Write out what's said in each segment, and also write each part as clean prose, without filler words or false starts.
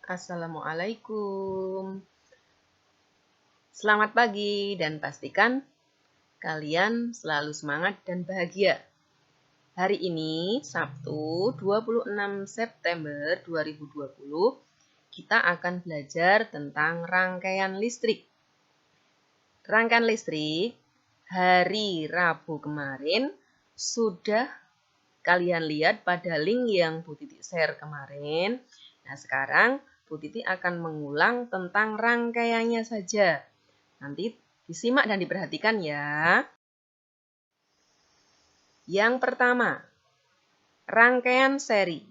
Assalamualaikum. Selamat pagi dan pastikan kalian selalu semangat dan bahagia. Hari ini, Sabtu 26 September 2020, kita akan belajar tentang rangkaian listrik. Rangkaian listrik hari Rabu kemarin sudah kalian lihat pada link yang Bu Titi share kemarin. Nah, sekarang Bu Titi akan mengulang tentang rangkaiannya saja. Nanti disimak dan diperhatikan ya. Yang pertama, rangkaian seri.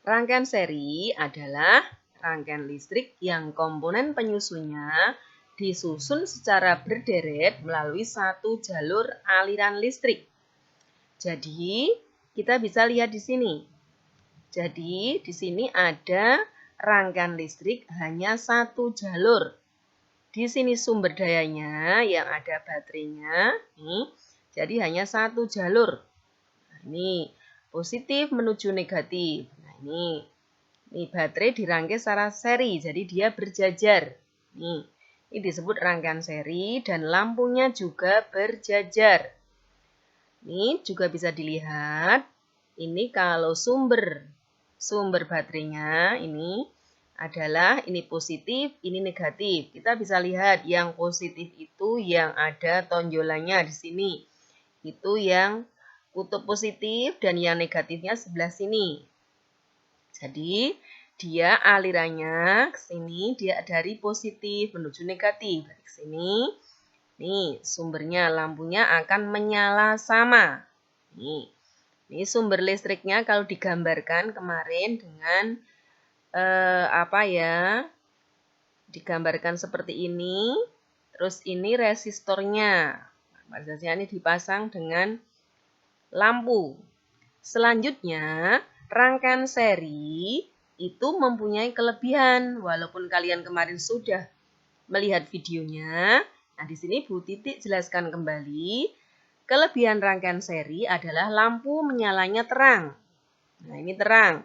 Rangkaian seri adalah rangkaian listrik yang komponen penyusunnya disusun secara berderet melalui satu jalur aliran listrik. Jadi, kita bisa lihat di sini. Jadi, di sini ada rangkaian listrik hanya satu jalur. Di sini sumber dayanya yang ada baterainya, nih. Jadi hanya satu jalur. Nah, ini positif menuju negatif. Nah, ini baterai dirangkai secara seri, jadi dia berjajar. Ini disebut rangkaian seri dan lampunya juga berjajar. Ini juga bisa dilihat. Ini kalau sumber baterainya ini positif, ini negatif. Kita bisa lihat yang positif itu yang ada tonjolannya di sini. Itu yang kutub positif dan yang negatifnya sebelah sini. Jadi, dia alirannya ke sini, dia dari positif menuju negatif. Dari sini, nih sumbernya, lampunya akan menyala sama. Ini sumber listriknya kalau digambarkan kemarin dengan digambarkan seperti ini. Terus ini resistornya. Resistornya ini dipasang dengan lampu. Selanjutnya, rangkaian seri itu mempunyai kelebihan. Walaupun kalian kemarin sudah melihat videonya, nah di sini Bu Titi jelaskan kembali. Kelebihan rangkaian seri adalah lampu menyalanya terang. Nah, ini terang.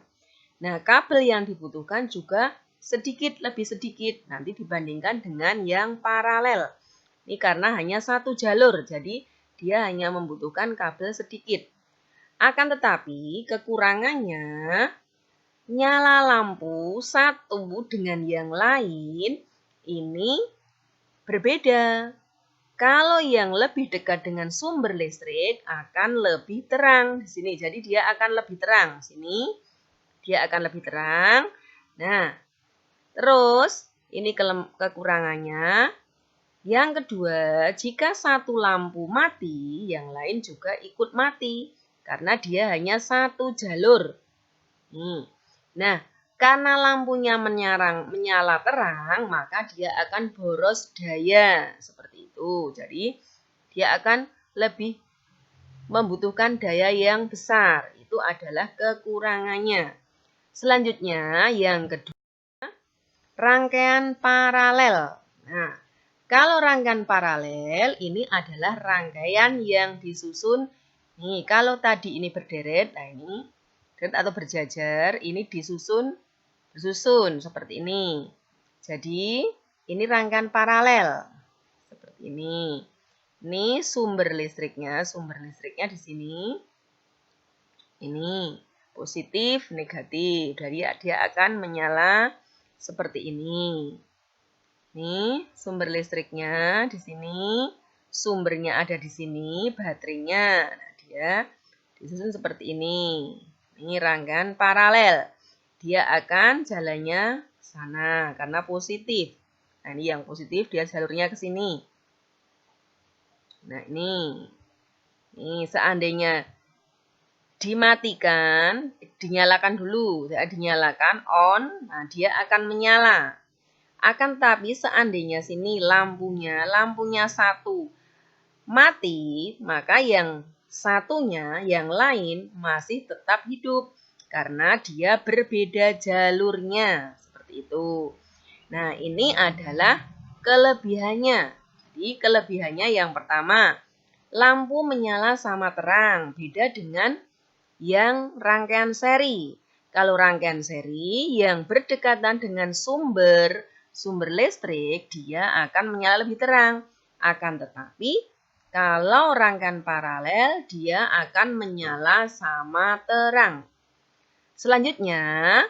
Nah, kabel yang dibutuhkan juga lebih sedikit nanti dibandingkan dengan yang paralel. Ini karena hanya satu jalur, jadi dia hanya membutuhkan kabel sedikit. Akan tetapi kekurangannya, nyala lampu satu dengan yang lain ini berbeda. Kalau yang lebih dekat dengan sumber listrik akan lebih terang di sini. Jadi dia akan lebih terang. Sini dia akan lebih terang. Nah, terus ini kekurangannya. Yang kedua, jika satu lampu mati, yang lain juga ikut mati. Karena dia hanya satu jalur. Nah, karena lampunya menyala terang, maka dia akan boros daya. Seperti itu. Jadi, dia akan lebih membutuhkan daya yang besar. Itu adalah kekurangannya. Selanjutnya, yang kedua, rangkaian paralel. Nah, kalau rangkaian paralel, ini adalah rangkaian yang disusun. Nih, kalau tadi ini berderet, nah ini atau berjajar, ini disusun seperti ini. Jadi, ini rangkaian paralel. Seperti ini. Ini sumber listriknya di sini. Ini positif, negatif. Jadi dia akan menyala seperti ini. Nih, sumber listriknya di sini. Sumbernya ada di sini, baterainya. Nah, dia disusun seperti ini. Ini rangkaian paralel. Dia akan jalannya ke sana karena positif. Nah, ini yang positif dia jalurnya ke sini. Nah, ini seandainya dimatikan, dinyalakan dulu. Ya, dinyalakan on, nah dia akan menyala. Akan tapi seandainya sini lampunya satu mati, maka yang satunya, yang lain masih tetap hidup. Karena dia berbeda jalurnya. Seperti itu. Nah, ini adalah kelebihannya. Jadi, kelebihannya yang pertama, lampu menyala sama terang. Beda dengan yang rangkaian seri. Kalau rangkaian seri yang berdekatan dengan sumber listrik, dia akan menyala lebih terang. Akan tetapi, kalau rangkaian paralel, dia akan menyala sama terang. Selanjutnya,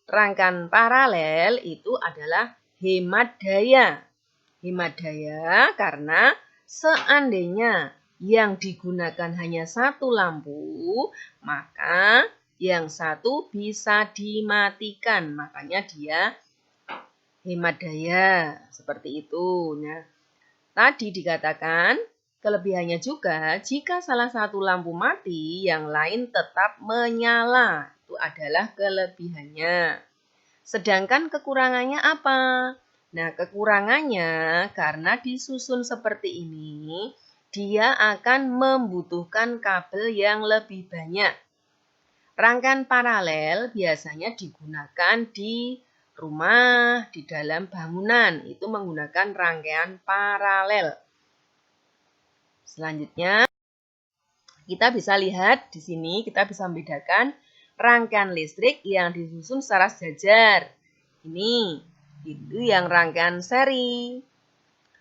rangkaian paralel itu adalah hemat daya. Hemat daya karena seandainya yang digunakan hanya satu lampu, maka yang satu bisa dimatikan. Makanya dia hemat daya. Seperti itu. Nah, tadi dikatakan kelebihannya juga jika salah satu lampu mati, yang lain tetap menyala. Itu adalah kelebihannya. Sedangkan kekurangannya apa? Nah, kekurangannya karena disusun seperti ini, dia akan membutuhkan kabel yang lebih banyak. Rangkaian paralel biasanya digunakan di rumah, di dalam bangunan. Itu menggunakan rangkaian paralel. Selanjutnya, kita bisa lihat di sini, kita bisa membedakan rangkaian listrik yang disusun secara sejajar. Ini, itu yang rangkaian seri.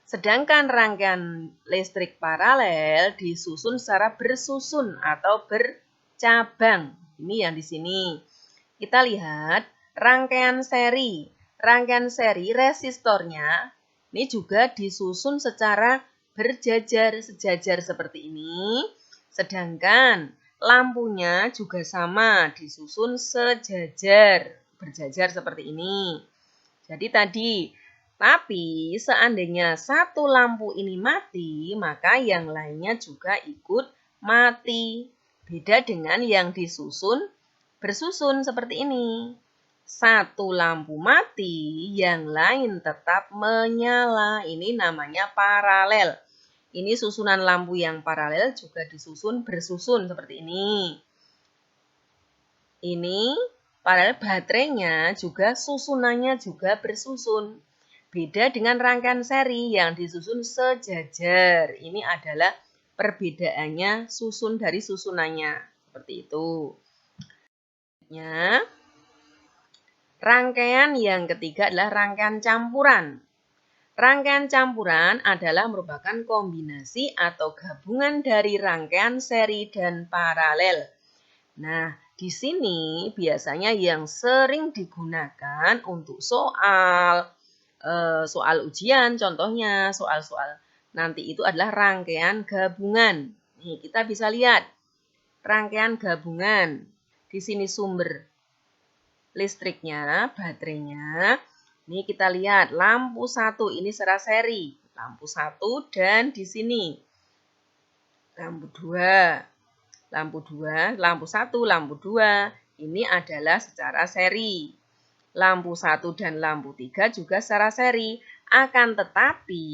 Sedangkan rangkaian listrik paralel disusun secara bersusun atau bercabang. Ini yang di sini. Kita lihat rangkaian seri. Rangkaian seri resistornya ini juga disusun secara berjajar, sejajar seperti ini. Sedangkan lampunya juga sama, disusun sejajar, berjajar seperti ini. Jadi tapi seandainya satu lampu ini mati, maka yang lainnya juga ikut mati. Beda dengan yang disusun bersusun seperti ini. Satu lampu mati, yang lain tetap menyala. Ini namanya paralel. Ini susunan lampu yang paralel juga disusun bersusun seperti ini. Ini paralel baterainya juga susunannya juga bersusun. Beda dengan rangkaian seri yang disusun sejajar. Ini adalah perbedaannya susun dari susunannya. Seperti itu. Rangkaian yang ketiga adalah rangkaian campuran. Rangkaian campuran adalah merupakan kombinasi atau gabungan dari rangkaian seri dan paralel. Nah, di sini biasanya yang sering digunakan untuk soal ujian, contohnya soal-soal nanti itu adalah rangkaian gabungan. Nih, kita bisa lihat rangkaian gabungan. Di sini sumber listriknya, baterainya. Ini kita lihat lampu 1 ini secara seri. Lampu 1 dan di sini lampu 2. Lampu 2, lampu 1, lampu 2. Ini adalah secara seri. Lampu 1 dan lampu 3 juga secara seri. Akan tetapi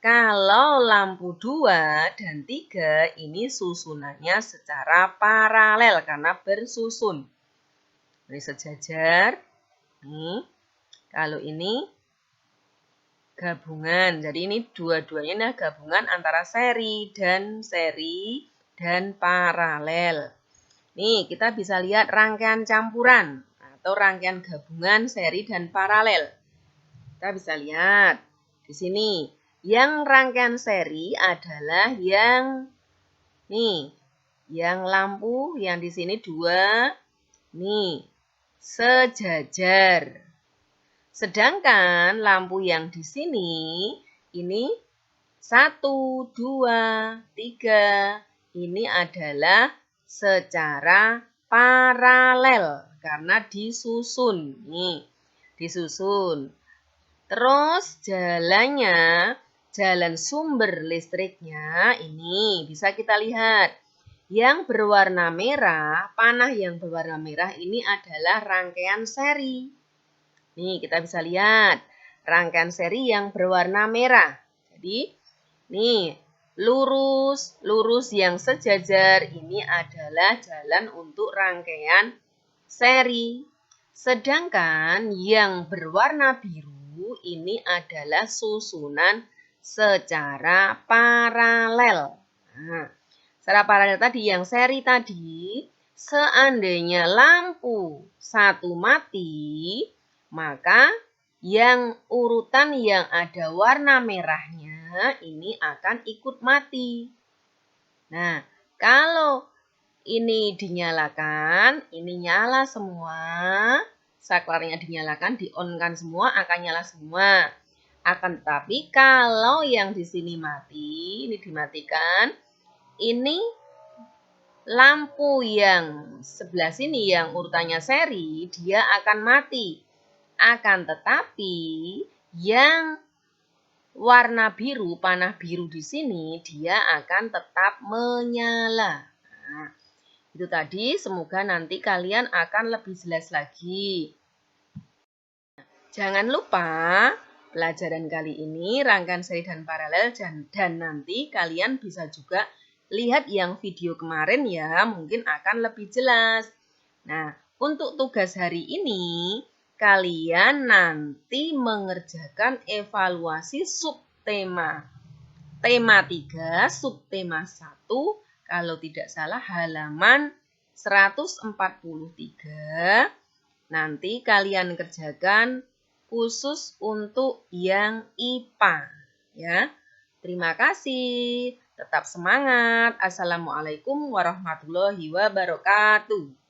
kalau lampu 2 dan 3 ini susunannya secara paralel karena bersusun. Ini sejajar. Nih. Kalau ini gabungan. Jadi ini dua-duanya gabungan antara seri dan paralel. Nih, kita bisa lihat rangkaian campuran atau rangkaian gabungan seri dan paralel. Kita bisa lihat di sini. Yang rangkaian seri adalah yang lampu yang di sini 2 nih sejajar. Sedangkan lampu yang di sini ini 1, 2, 3 ini adalah secara paralel karena disusun. Nih, disusun. Terus jalan sumber listriknya ini bisa kita lihat. Yang berwarna merah, panah yang berwarna merah ini adalah rangkaian seri. Nih, kita bisa lihat rangkaian seri yang berwarna merah. Jadi, nih, lurus yang sejajar ini adalah jalan untuk rangkaian seri. Sedangkan yang berwarna biru ini adalah susunan secara paralel. Nah, secara paralel tadi yang seri tadi Seandainya lampu satu mati, maka yang urutan yang ada warna merahnya ini akan ikut mati. Nah, kalau ini dinyalakan, ini nyala semua, saklarnya dinyalakan, di-on-kan semua, akan nyala semua. Akan tetapi kalau yang di sini mati, ini dimatikan, ini lampu yang sebelah sini yang urutannya seri, dia akan mati. Akan tetapi yang warna biru, panah biru di sini, dia akan tetap menyala. Nah, itu tadi, semoga nanti kalian akan lebih jelas lagi. Jangan lupa, pelajaran kali ini rangkaian seri dan paralel dan nanti kalian bisa juga lihat yang video kemarin ya, mungkin akan lebih jelas. Nah, untuk tugas hari ini, kalian nanti mengerjakan evaluasi subtema. Tema 3, subtema 1, kalau tidak salah halaman 143. Nanti kalian kerjakan khusus untuk yang IPA ya. Terima kasih. Tetap semangat. Assalamualaikum warahmatullahi wabarakatuh.